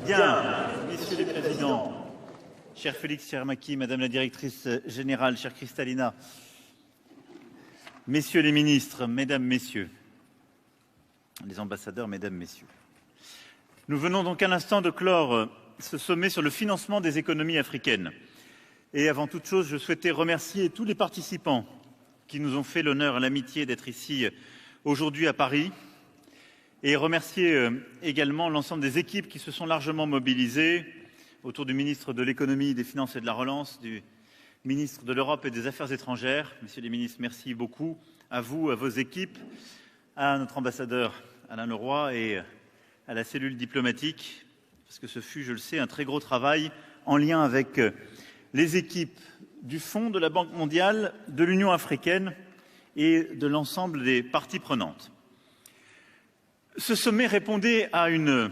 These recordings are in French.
Bien, messieurs les présidents, cher Félix Chermaki, madame la directrice générale, chère Kristalina, messieurs les ministres, mesdames, messieurs, les ambassadeurs, mesdames, messieurs. Nous venons donc à l'instant de clore ce sommet sur le financement des économies africaines. Et avant toute chose, je souhaitais remercier tous les participants qui nous ont fait l'honneur et l'amitié d'être ici aujourd'hui à Paris, et remercier également l'ensemble des équipes qui se sont largement mobilisées autour du ministre de l'Économie, des Finances et de la Relance, du ministre de l'Europe et des Affaires étrangères. Messieurs les ministres, merci beaucoup à vous, à vos équipes, à notre ambassadeur Alain Leroy et à la cellule diplomatique, parce que ce fut, je le sais, un très gros travail en lien avec les équipes du Fonds, de la Banque mondiale, de l'Union africaine et de l'ensemble des parties prenantes. Ce sommet répondait à une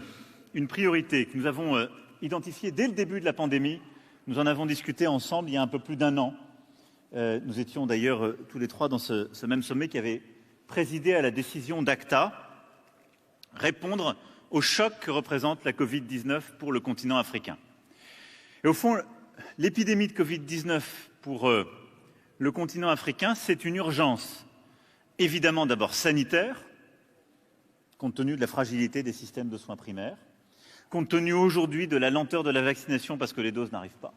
priorité que nous avons identifiée dès le début de la pandémie. Nous en avons discuté ensemble il y a un peu plus d'un an. Nous étions d'ailleurs tous les trois dans ce même sommet qui avait présidé à la décision d'ACTA, répondre au choc que représente la Covid-19 pour le continent africain. Et au fond, l'épidémie de Covid-19 pour le continent africain, c'est une urgence, évidemment d'abord sanitaire, compte tenu de la fragilité des systèmes de soins primaires, compte tenu aujourd'hui de la lenteur de la vaccination parce que les doses n'arrivent pas.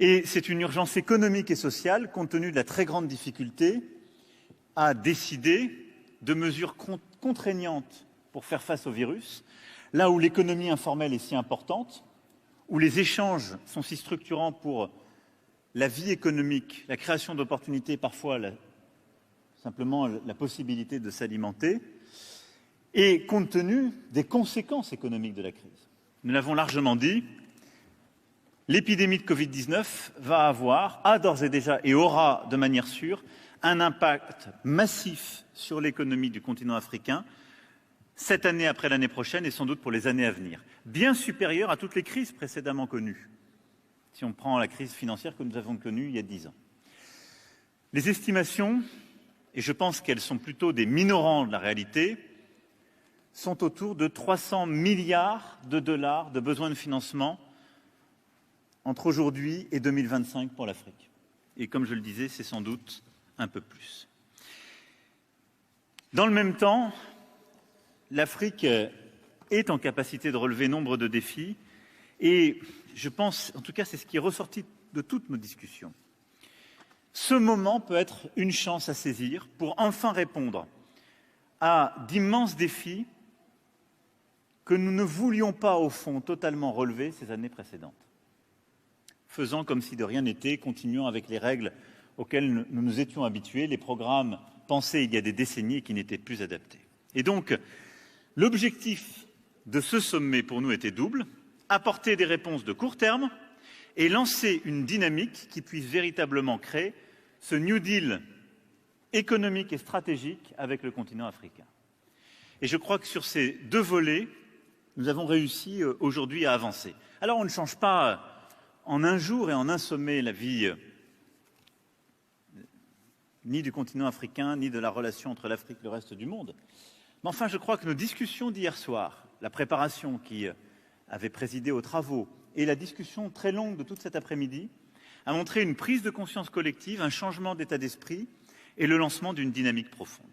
Et c'est une urgence économique et sociale, compte tenu de la très grande difficulté à décider de mesures contraignantes pour faire face au virus, là où l'économie informelle est si importante, où les échanges sont si structurants pour la vie économique, la création d'opportunités, parfois simplement la possibilité de s'alimenter, et compte tenu des conséquences économiques de la crise. Nous l'avons largement dit, l'épidémie de Covid-19 a d'ores et déjà et aura de manière sûre un impact massif sur l'économie du continent africain, cette année après l'année prochaine et sans doute pour les années à venir, bien supérieur à toutes les crises précédemment connues, si on prend la crise financière que nous avons connue il y a 10 ans. Les estimations, et je pense qu'elles sont plutôt des minorants de la réalité, sont autour de 300 milliards de dollars de besoins de financement entre aujourd'hui et 2025 pour l'Afrique. Et comme je le disais, c'est sans doute un peu plus. Dans le même temps, l'Afrique est en capacité de relever nombre de défis et je pense, en tout cas c'est ce qui est ressorti de toutes nos discussions, ce moment peut être une chance à saisir pour enfin répondre à d'immenses défis que nous ne voulions pas, au fond, totalement relever ces années précédentes. Faisant comme si de rien n'était, continuant avec les règles auxquelles nous nous étions habitués, les programmes pensés il y a des décennies et qui n'étaient plus adaptés. Et donc, l'objectif de ce sommet pour nous était double, apporter des réponses de court terme et lancer une dynamique qui puisse véritablement créer ce New Deal économique et stratégique avec le continent africain. Et je crois que sur ces deux volets, nous avons réussi aujourd'hui à avancer. Alors on ne change pas en un jour et en un sommet la vie ni du continent africain, ni de la relation entre l'Afrique et le reste du monde. Mais enfin, je crois que nos discussions d'hier soir, la préparation qui avait présidé aux travaux et la discussion très longue de toute cet après-midi, a montré une prise de conscience collective, un changement d'état d'esprit et le lancement d'une dynamique profonde.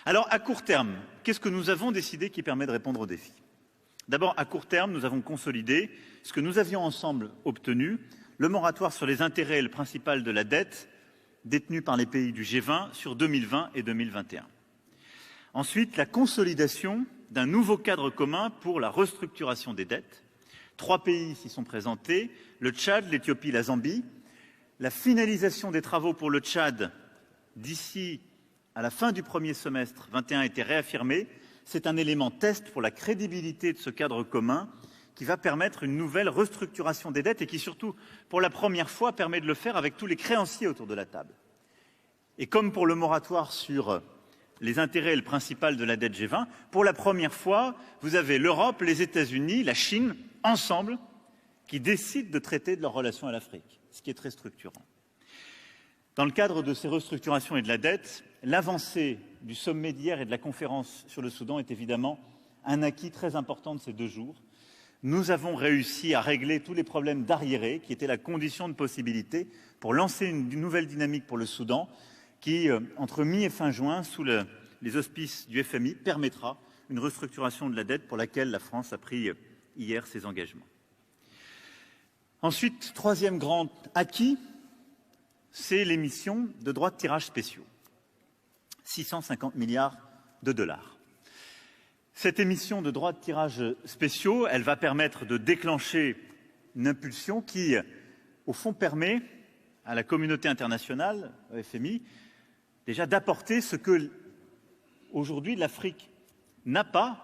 Alors, à court terme, qu'est-ce que nous avons décidé qui permet de répondre aux défis ? D'abord, à court terme, nous avons consolidé ce que nous avions ensemble obtenu, le moratoire sur les intérêts et le principal de la dette détenue par les pays du G20 sur 2020 et 2021. Ensuite, la consolidation d'un nouveau cadre commun pour la restructuration des dettes. 3 pays s'y sont présentés, le Tchad, l'Éthiopie, la Zambie. La finalisation des travaux pour le Tchad d'ici à la fin du premier semestre 2021 a été réaffirmée. C'est un élément test pour la crédibilité de ce cadre commun qui va permettre une nouvelle restructuration des dettes et qui surtout, pour la première fois, permet de le faire avec tous les créanciers autour de la table. Et comme pour le moratoire sur les intérêts et le principal de la dette G20, pour la première fois, vous avez l'Europe, les États-Unis, la Chine, ensemble, qui décident de traiter de leur relation à l'Afrique, ce qui est très structurant. Dans le cadre de ces restructurations et de la dette, l'avancée du sommet d'hier et de la conférence sur le Soudan est évidemment un acquis très important de ces 2 jours. Nous avons réussi à régler tous les problèmes d'arriérés, qui étaient la condition de possibilité pour lancer une nouvelle dynamique pour le Soudan, qui, entre mi et fin juin, sous les auspices du FMI, permettra une restructuration de la dette pour laquelle la France a pris hier ses engagements. Ensuite, troisième grand acquis, c'est l'émission de droits de tirage spéciaux. 650 milliards de dollars. Cette émission de droits de tirage spéciaux, elle va permettre de déclencher une impulsion qui, au fond, permet à la communauté internationale, au FMI, déjà d'apporter ce que, aujourd'hui, l'Afrique n'a pas,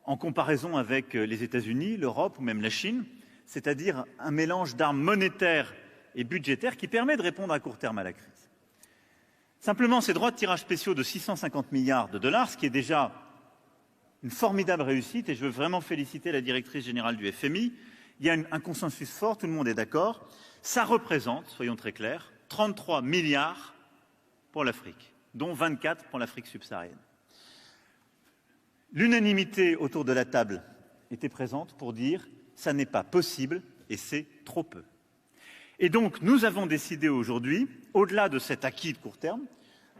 en comparaison avec les États-Unis, l'Europe ou même la Chine, c'est-à-dire un mélange d'armes monétaires et budgétaires qui permet de répondre à court terme à la crise. Simplement, ces droits de tirage spéciaux de 650 milliards de dollars, ce qui est déjà une formidable réussite, et je veux vraiment féliciter la directrice générale du FMI, il y a un consensus fort, tout le monde est d'accord, ça représente, soyons très clairs, 33 milliards pour l'Afrique, dont 24 pour l'Afrique subsaharienne. L'unanimité autour de la table était présente pour dire « ça n'est pas possible et c'est trop peu ». Et donc, nous avons décidé aujourd'hui, au-delà de cet acquis de court terme,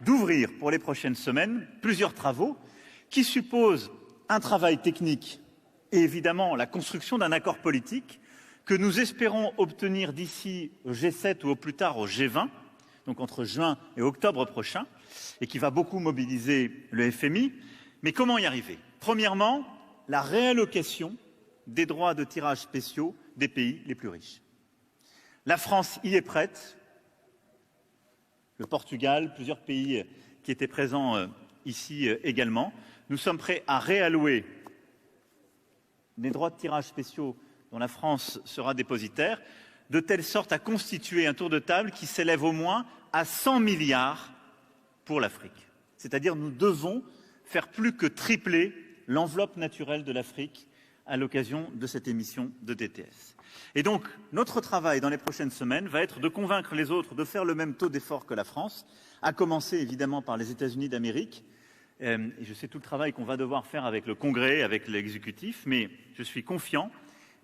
d'ouvrir pour les prochaines semaines plusieurs travaux qui supposent un travail technique et évidemment la construction d'un accord politique que nous espérons obtenir d'ici au G7 ou au plus tard au G20, donc entre juin et octobre prochain, et qui va beaucoup mobiliser le FMI. Mais comment y arriver? Premièrement, la réallocation des droits de tirage spéciaux des pays les plus riches. La France y est prête, le Portugal, plusieurs pays qui étaient présents ici également. Nous sommes prêts à réallouer les droits de tirage spéciaux dont la France sera dépositaire, de telle sorte à constituer un tour de table qui s'élève au moins à 100 milliards pour l'Afrique. C'est-à-dire nous devons faire plus que tripler l'enveloppe naturelle de l'Afrique à l'occasion de cette émission de DTS. Et donc, notre travail dans les prochaines semaines va être de convaincre les autres de faire le même taux d'effort que la France, à commencer évidemment par les États-Unis d'Amérique. Et je sais tout le travail qu'on va devoir faire avec le Congrès, avec l'exécutif, mais je suis confiant.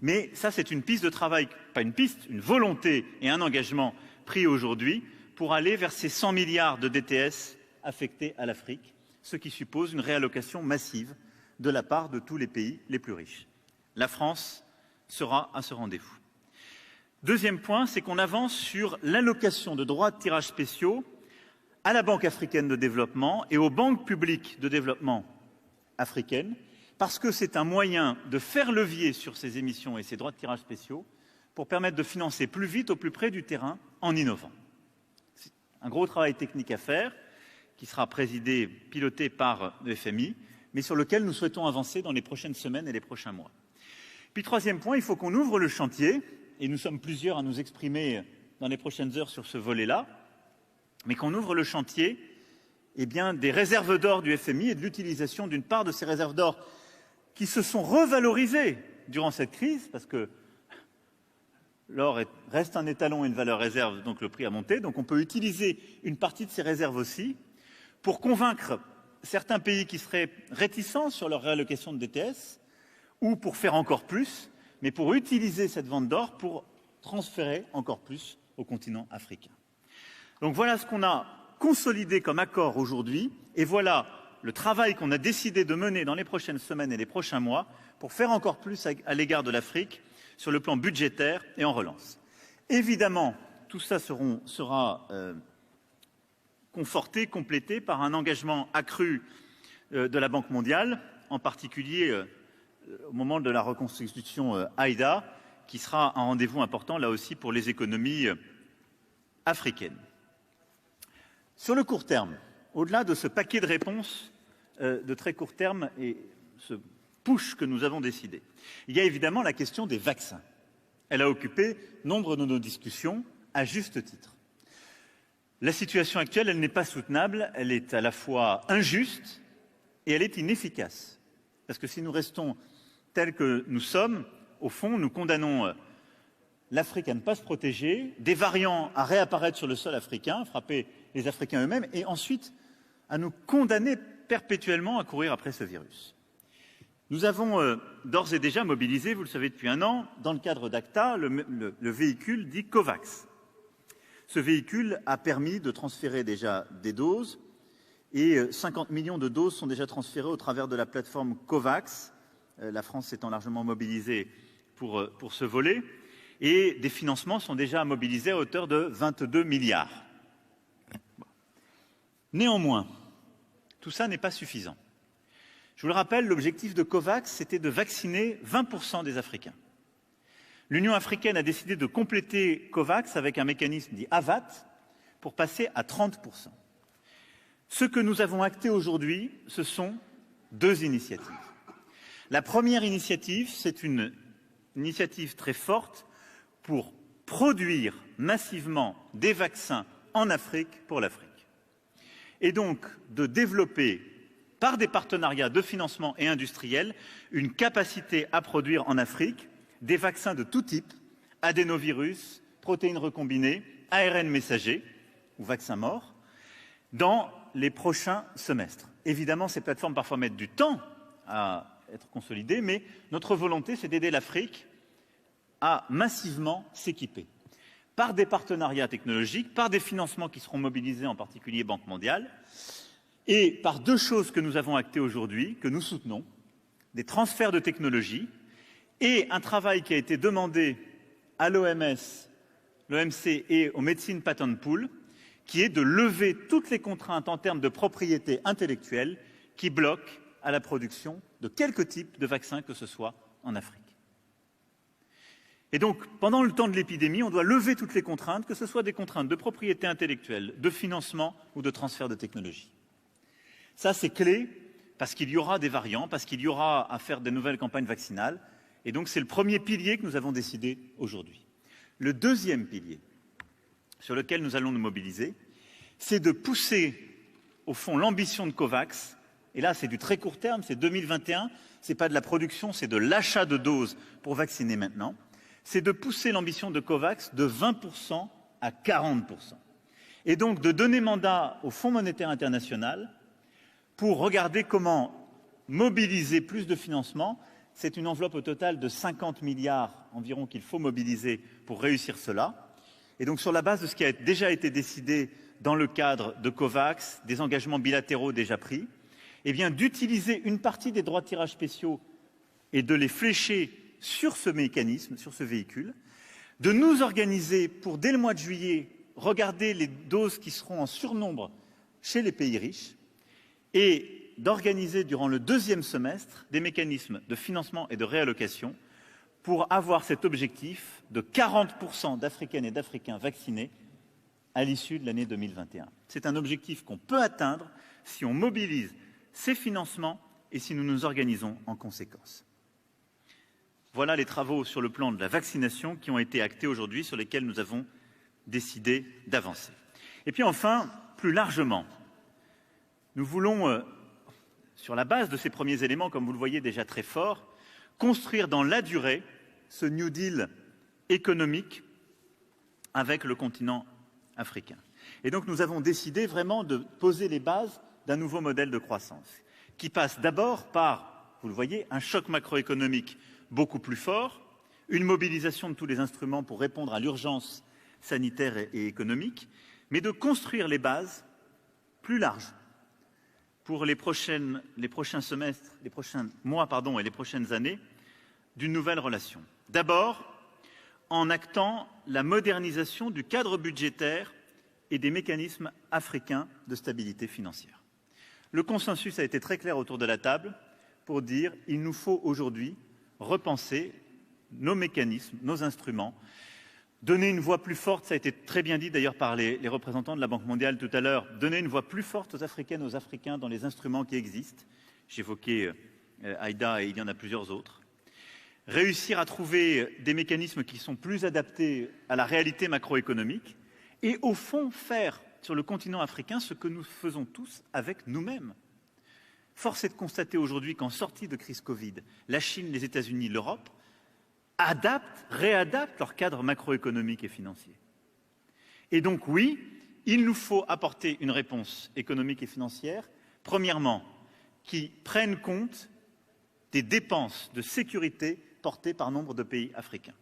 Mais ça, c'est une piste de travail, pas une piste, une volonté et un engagement pris aujourd'hui pour aller vers ces 100 milliards de DTS affectés à l'Afrique, ce qui suppose une réallocation massive de la part de tous les pays les plus riches. La France sera à ce rendez-vous. Deuxième point, c'est qu'on avance sur l'allocation de droits de tirage spéciaux à la Banque africaine de développement et aux banques publiques de développement africaines, parce que c'est un moyen de faire levier sur ces émissions et ces droits de tirage spéciaux pour permettre de financer plus vite au plus près du terrain en innovant. C'est un gros travail technique à faire qui sera piloté par le FMI, mais sur lequel nous souhaitons avancer dans les prochaines semaines et les prochains mois. Puis troisième point, il faut qu'on ouvre le chantier, et nous sommes plusieurs à nous exprimer dans les prochaines heures sur ce volet-là, mais qu'on ouvre le chantier des réserves d'or du FMI et de l'utilisation d'une part de ces réserves d'or qui se sont revalorisées durant cette crise, parce que l'or reste un étalon et une valeur réserve, donc le prix a monté, donc on peut utiliser une partie de ces réserves aussi pour convaincre certains pays qui seraient réticents sur leur réallocation de DTS, ou pour faire encore plus, mais pour utiliser cette vente d'or pour transférer encore plus au continent africain. Donc voilà ce qu'on a consolidé comme accord aujourd'hui, et voilà le travail qu'on a décidé de mener dans les prochaines semaines et les prochains mois pour faire encore plus à l'égard de l'Afrique sur le plan budgétaire et en relance. Évidemment, tout ça sera conforté, complété par un engagement accru de la Banque mondiale, en particulier au moment de la reconstitution AIDA, qui sera un rendez-vous important, là aussi, pour les économies africaines. Sur le court terme, au-delà de ce paquet de réponses de très court terme et ce push que nous avons décidé, il y a évidemment la question des vaccins. Elle a occupé nombre de nos discussions, à juste titre. La situation actuelle, elle n'est pas soutenable, elle est à la fois injuste et elle est inefficace. Parce que si nous restons tels que nous sommes, au fond, nous condamnons l'Afrique à ne pas se protéger, des variants à réapparaître sur le sol africain, frapper les Africains eux-mêmes, et ensuite à nous condamner perpétuellement à courir après ce virus. Nous avons d'ores et déjà mobilisé, vous le savez depuis un an, dans le cadre d'ACTA, le véhicule dit COVAX. Ce véhicule a permis de transférer déjà des doses et 50 millions de doses sont déjà transférées au travers de la plateforme COVAX, la France s'étant largement mobilisée pour ce volet, et des financements sont déjà mobilisés à hauteur de 22 milliards. Néanmoins, tout ça n'est pas suffisant. Je vous le rappelle, l'objectif de COVAX, c'était de vacciner 20% des Africains. L'Union africaine a décidé de compléter COVAX avec un mécanisme dit AVAT pour passer à 30%. Ce que nous avons acté aujourd'hui, ce sont deux initiatives. La première initiative, c'est une initiative très forte pour produire massivement des vaccins en Afrique pour l'Afrique. Et donc de développer, par des partenariats de financement et industriels, une capacité à produire en Afrique des vaccins de tout type, adénovirus, protéines recombinées, ARN messager ou vaccins morts, dans les prochains semestres. Évidemment, ces plateformes parfois mettent du temps à être consolidées, mais notre volonté, c'est d'aider l'Afrique à massivement s'équiper par des partenariats technologiques, par des financements qui seront mobilisés, en particulier Banque mondiale, et par deux choses que nous avons actées aujourd'hui, que nous soutenons, des transferts de technologies et un travail qui a été demandé à l'OMS, l'OMC et au Medicine Patent Pool, qui est de lever toutes les contraintes en termes de propriété intellectuelle qui bloquent à la production de quelque type de vaccin que ce soit en Afrique. Et donc, pendant le temps de l'épidémie, on doit lever toutes les contraintes, que ce soit des contraintes de propriété intellectuelle, de financement ou de transfert de technologie. Ça, c'est clé parce qu'il y aura des variants, parce qu'il y aura à faire des nouvelles campagnes vaccinales. Et donc, c'est le premier pilier que nous avons décidé aujourd'hui. Le deuxième pilier sur lequel nous allons nous mobiliser, c'est de pousser, au fond, l'ambition de COVAX. Et là, c'est du très court terme, c'est 2021, ce n'est pas de la production, c'est de l'achat de doses pour vacciner maintenant. C'est de pousser l'ambition de COVAX de 20% à 40%. Et donc de donner mandat au Fonds monétaire international pour regarder comment mobiliser plus de financement. C'est une enveloppe au total de 50 milliards environ qu'il faut mobiliser pour réussir cela. Et donc sur la base de ce qui a déjà été décidé dans le cadre de COVAX, des engagements bilatéraux déjà pris, eh bien d'utiliser une partie des droits de tirage spéciaux et de les flécher sur ce mécanisme, sur ce véhicule, de nous organiser pour, dès le mois de juillet, regarder les doses qui seront en surnombre chez les pays riches et d'organiser durant le deuxième semestre des mécanismes de financement et de réallocation pour avoir cet objectif de 40% d'Africaines et d'Africains vaccinés à l'issue de l'année 2021. C'est un objectif qu'on peut atteindre si on mobilise ces financements et si nous nous organisons en conséquence. Voilà les travaux sur le plan de la vaccination qui ont été actés aujourd'hui, sur lesquels nous avons décidé d'avancer. Et puis enfin, plus largement, nous voulons, sur la base de ces premiers éléments, comme vous le voyez déjà très fort, construire dans la durée ce New Deal économique avec le continent africain. Et donc nous avons décidé vraiment de poser les bases d'un nouveau modèle de croissance, qui passe d'abord par, vous le voyez, un choc macroéconomique beaucoup plus fort, une mobilisation de tous les instruments pour répondre à l'urgence sanitaire et économique, mais de construire les bases plus larges pour les prochains semestres, les prochains mois et les prochaines années d'une nouvelle relation. D'abord, en actant la modernisation du cadre budgétaire et des mécanismes africains de stabilité financière. Le consensus a été très clair autour de la table pour dire qu'il nous faut aujourd'hui repenser nos mécanismes, nos instruments, donner une voix plus forte, ça a été très bien dit d'ailleurs par les représentants de la Banque mondiale tout à l'heure, donner une voix plus forte aux Africaines, aux Africains dans les instruments qui existent. J'évoquais Aïda et il y en a plusieurs autres. Réussir à trouver des mécanismes qui sont plus adaptés à la réalité macroéconomique et au fond faire sur le continent africain ce que nous faisons tous avec nous-mêmes. Force est de constater aujourd'hui qu'en sortie de crise Covid, la Chine, les États-Unis, l'Europe réadaptent leur cadre macroéconomique et financier. Et donc oui, il nous faut apporter une réponse économique et financière, premièrement, qui prenne compte des dépenses de sécurité portées par nombre de pays africains.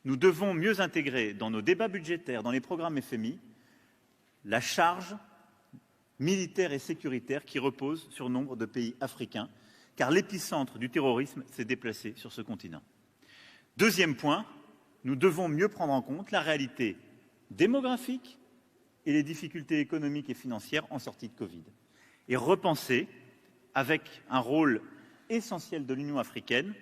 Nous devons mieux intégrer dans nos débats budgétaires, dans les programmes FMI, la charge militaire et sécuritaire qui repose sur nombre de pays africains, car l'épicentre du terrorisme s'est déplacé sur ce continent. Deuxième point, nous devons mieux prendre en compte la réalité démographique et les difficultés économiques et financières en sortie de Covid. Et repenser, avec un rôle essentiel de l'Union africaine,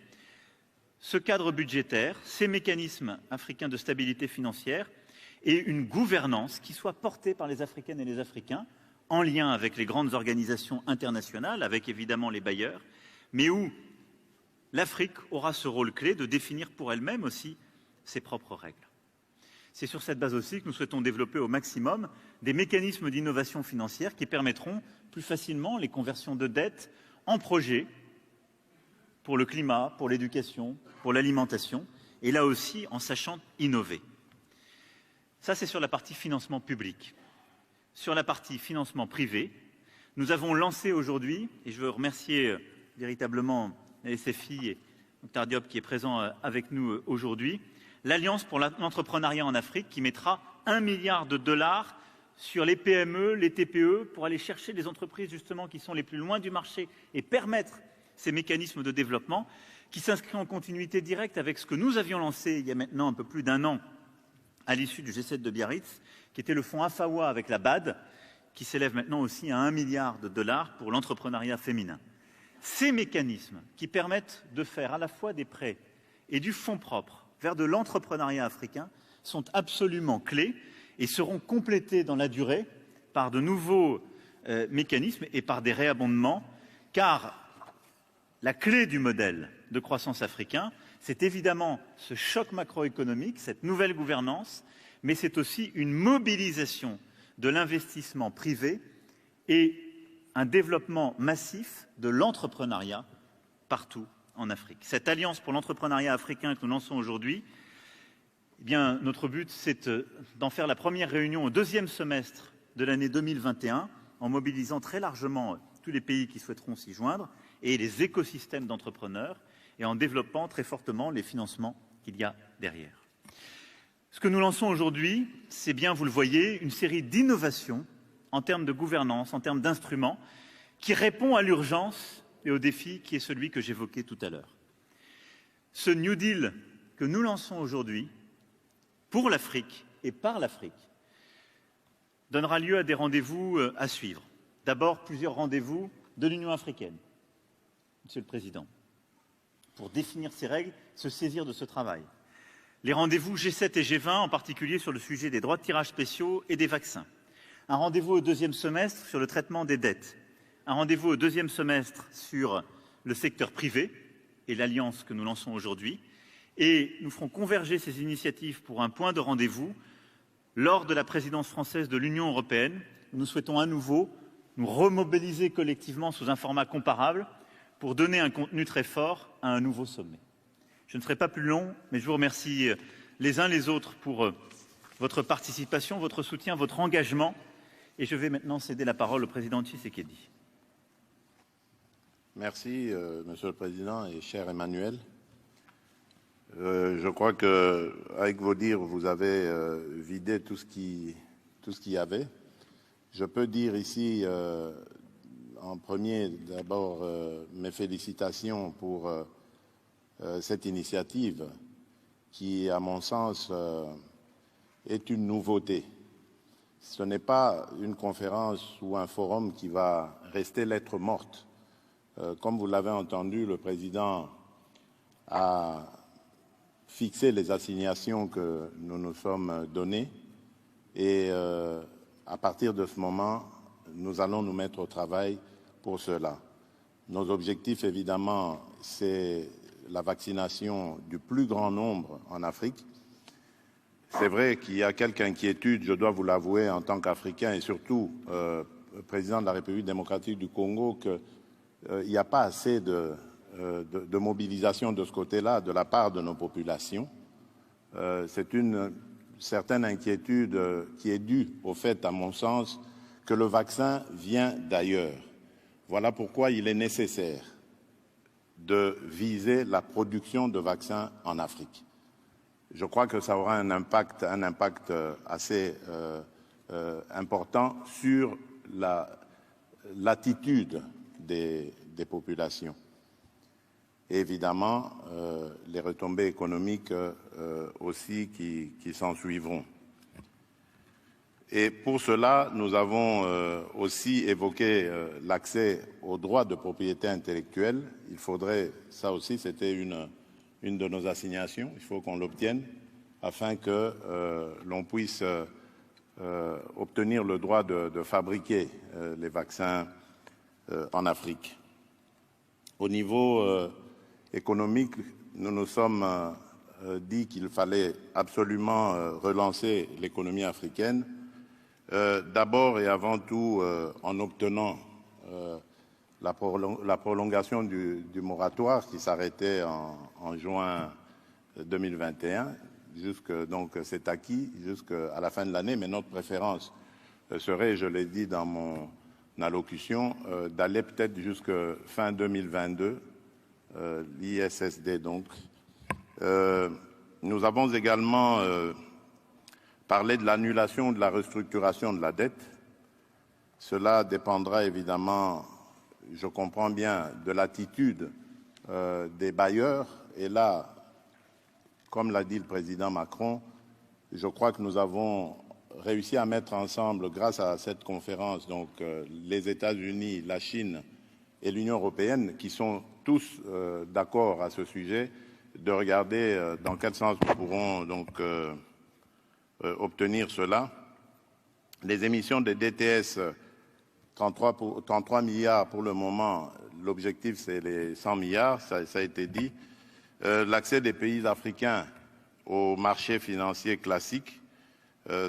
ce cadre budgétaire, ces mécanismes africains de stabilité financière et une gouvernance qui soit portée par les Africaines et les Africains, en lien avec les grandes organisations internationales, avec évidemment les bailleurs, mais où l'Afrique aura ce rôle clé de définir pour elle-même aussi ses propres règles. C'est sur cette base aussi que nous souhaitons développer au maximum des mécanismes d'innovation financière qui permettront plus facilement les conversions de dettes en projets pour le climat, pour l'éducation, pour l'alimentation, et là aussi en sachant innover. Ça, c'est sur la partie financement public. Sur la partie financement privé, nous avons lancé aujourd'hui, et je veux remercier véritablement la SFI et Dr Diop qui est présent avec nous aujourd'hui, l'Alliance pour l'entrepreneuriat en Afrique qui mettra 1 milliard de dollars sur les PME, les TPE, pour aller chercher les entreprises justement qui sont les plus loin du marché et permettre ces mécanismes de développement qui s'inscrit en continuité directe avec ce que nous avions lancé il y a maintenant un peu plus d'1 an à l'issue du G7 de Biarritz, qui était le fonds AFAWA avec la BAD, qui s'élève maintenant aussi à 1 milliard de dollars pour l'entrepreneuriat féminin. Ces mécanismes qui permettent de faire à la fois des prêts et du fonds propre vers de l'entrepreneuriat africain sont absolument clés et seront complétés dans la durée par de nouveaux mécanismes et par des réabondements, car la clé du modèle de croissance africain, c'est évidemment ce choc macroéconomique, cette nouvelle gouvernance, mais c'est aussi une mobilisation de l'investissement privé et un développement massif de l'entrepreneuriat partout en Afrique. Cette alliance pour l'entrepreneuriat africain que nous lançons aujourd'hui, eh bien, notre but, c'est d'en faire la première réunion au 2e semestre de l'année 2021, en mobilisant très largement tous les pays qui souhaiteront s'y joindre et les écosystèmes d'entrepreneurs, et en développant très fortement les financements qu'il y a derrière. Ce que nous lançons aujourd'hui, c'est bien, vous le voyez, une série d'innovations en termes de gouvernance, en termes d'instruments, qui répond à l'urgence et au défi qui est celui que j'évoquais tout à l'heure. Ce New Deal que nous lançons aujourd'hui, pour l'Afrique et par l'Afrique, donnera lieu à des rendez-vous à suivre. D'abord, plusieurs rendez-vous de l'Union africaine, Monsieur le Président, pour définir ces règles, se saisir de ce travail. Les rendez-vous G7 et G20, en particulier sur le sujet des droits de tirage spéciaux et des vaccins. Un rendez-vous au 2e semestre sur le traitement des dettes. Un rendez-vous au 2e semestre sur le secteur privé et l'alliance que nous lançons aujourd'hui. Et nous ferons converger ces initiatives pour un point de rendez-vous lors de la présidence française de l'Union européenne. Nous souhaitons à nouveau nous remobiliser collectivement sous un format comparable pour donner un contenu très fort à un nouveau sommet. Je ne serai pas plus long, mais je vous remercie les uns les autres pour votre participation, votre soutien, votre engagement. Et je vais maintenant céder la parole au président Tshisekedi. Merci, Monsieur le Président et cher Emmanuel. Je crois qu'avec vos dires, vous avez vidé tout ce qu'il y avait. Je peux dire ici, en premier, d'abord, mes félicitations pour cette initiative qui, à mon sens, est une nouveauté. Ce n'est pas une conférence ou un forum qui va rester lettre morte. Comme vous l'avez entendu, le Président a fixé les assignations que nous nous sommes données et à partir de ce moment, nous allons nous mettre au travail pour cela. Nos objectifs, évidemment, c'est la vaccination du plus grand nombre en Afrique. C'est vrai qu'il y a quelques inquiétudes, je dois vous l'avouer, en tant qu'Africain et surtout président de la République démocratique du Congo, qu'il n'y a pas assez de mobilisation de ce côté-là de la part de nos populations. C'est une certaine inquiétude qui est due au fait, à mon sens, que le vaccin vient d'ailleurs. Voilà pourquoi il est nécessaire de viser la production de vaccins en Afrique. Je crois que ça aura un impact assez important sur l'attitude des populations. Et évidemment, les retombées économiques aussi qui s'en suivront. Et pour cela, nous avons aussi évoqué l'accès aux droits de propriété intellectuelle. Il faudrait, ça aussi, c'était une de nos assignations, il faut qu'on l'obtienne afin que l'on puisse obtenir le droit de fabriquer les vaccins en Afrique. Au niveau économique, nous nous sommes dit qu'il fallait absolument relancer l'économie africaine, d'abord et avant tout en obtenant la prolongation du moratoire qui s'arrêtait en juin 2021, donc c'est acquis jusqu'à la fin de l'année, mais notre préférence serait, je l'ai dit dans mon allocution, d'aller peut-être jusqu'à fin 2022, l'ISSD donc. Nous avons également parlé de l'annulation de la restructuration de la dette. Cela dépendra évidemment, je comprends bien, de l'attitude des bailleurs. Et là, comme l'a dit le président Macron, je crois que nous avons réussi à mettre ensemble, grâce à cette conférence, donc les États-Unis, la Chine et l'Union européenne, qui sont tous d'accord à ce sujet, de regarder dans quel sens nous pourrons donc obtenir cela. Les émissions de DTS, 33 milliards pour le moment, l'objectif c'est les 100 milliards, ça a été dit. L'accès des pays africains au marché financier classique,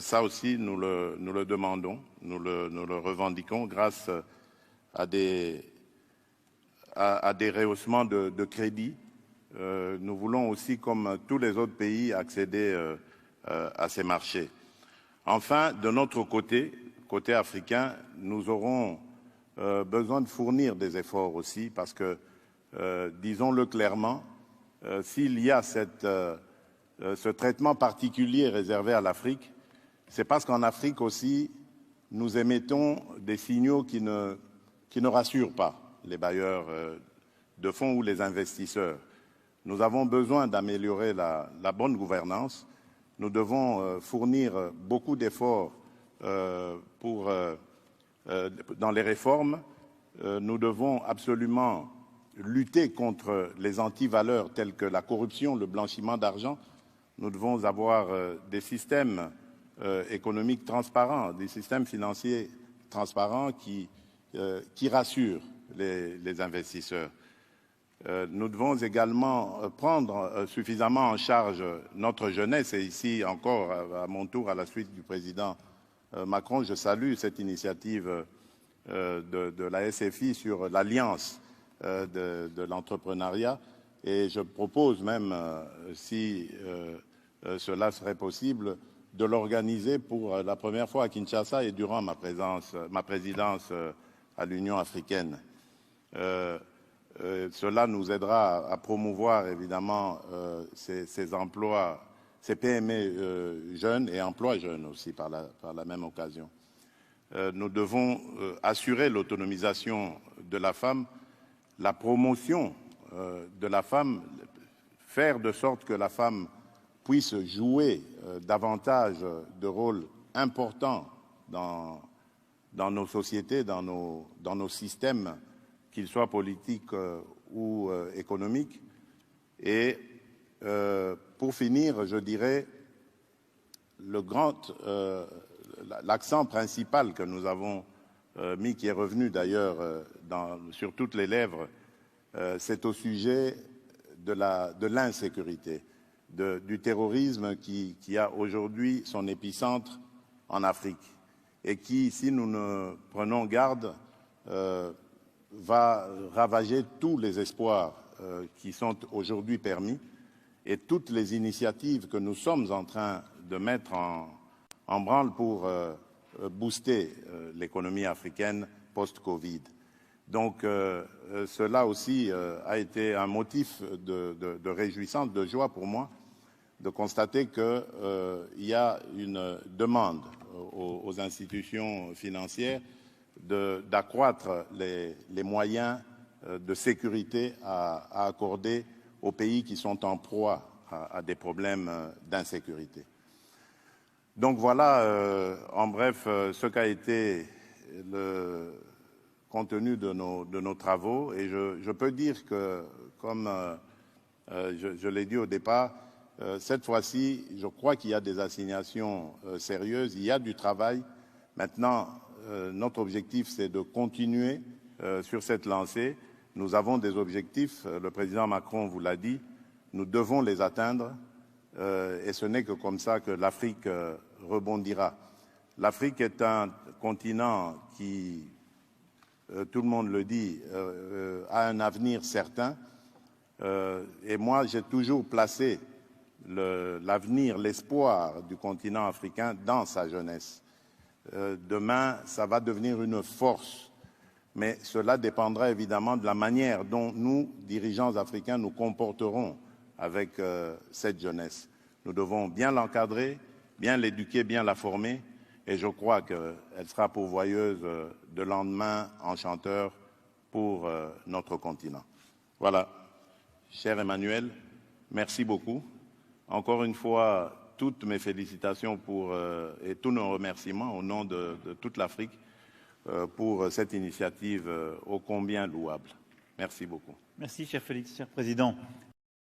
ça aussi nous le demandons, nous le revendiquons grâce à des rehaussements de crédit. Nous voulons aussi, comme tous les autres pays, accéder à ces marchés. Enfin, de notre côté africain, nous aurons besoin de fournir des efforts aussi parce que, disons-le clairement, s'il y a ce traitement particulier réservé à l'Afrique, c'est parce qu'en Afrique aussi, nous émettons des signaux qui ne rassurent pas les bailleurs de fonds ou les investisseurs. Nous avons besoin d'améliorer la bonne gouvernance. Nous devons fournir beaucoup d'efforts dans les réformes. Nous devons absolument lutter contre les antivaleurs telles que la corruption, le blanchiment d'argent. Nous devons avoir des systèmes économiques transparents, des systèmes financiers transparents qui rassurent les investisseurs. Nous devons également prendre suffisamment en charge notre jeunesse. Et ici encore, à mon tour, à la suite du président Macron, je salue cette initiative de la SFI sur l'alliance de l'entrepreneuriat. Et je propose même, si cela serait possible, de l'organiser pour la première fois à Kinshasa et durant ma présidence à l'Union africaine. Cela nous aidera à promouvoir évidemment ces emplois, ces PME jeunes et emplois jeunes aussi par la même occasion. Nous devons assurer l'autonomisation de la femme, la promotion de la femme, faire de sorte que la femme puisse jouer davantage de rôles importants dans nos sociétés, dans nos systèmes, qu'ils soient politiques ou économiques. Et pour finir, je dirais, l'accent principal que nous avons mis, qui est revenu d'ailleurs sur toutes les lèvres, c'est au sujet de l'insécurité, du terrorisme qui a aujourd'hui son épicentre en Afrique et qui, si nous ne prenons garde, va ravager tous les espoirs qui sont aujourd'hui permis et toutes les initiatives que nous sommes en train de mettre en branle pour booster l'économie africaine post-Covid. Donc, cela aussi a été un motif de réjouissance, de joie pour moi, de constater qu'il y a une demande aux institutions financières d'accroître les moyens de sécurité à accorder aux pays qui sont en proie à des problèmes d'insécurité. Donc voilà, en bref, ce qu'a été le contenu de nos travaux. Et je peux dire que, comme je l'ai dit au départ, cette fois-ci, je crois qu'il y a des assignations sérieuses, il y a du travail. Maintenant, notre objectif, c'est de continuer sur cette lancée. Nous avons des objectifs, le président Macron vous l'a dit, nous devons les atteindre et ce n'est que comme ça que l'Afrique rebondira. L'Afrique est un continent qui, tout le monde le dit, a un avenir certain et moi j'ai toujours placé l'avenir, l'espoir du continent africain dans sa jeunesse. Demain, ça va devenir une force, mais cela dépendra évidemment de la manière dont nous, dirigeants africains, nous comporterons avec cette jeunesse. Nous devons bien l'encadrer, bien l'éduquer, bien la former, et je crois qu'elle sera pourvoyeuse de lendemains enchanteurs pour notre continent. Voilà, cher Emmanuel, merci beaucoup. Encore une fois, toutes mes félicitations et tous nos remerciements au nom de toute l'Afrique pour cette initiative ô combien louable. Merci beaucoup. Merci, cher Félix, cher Président.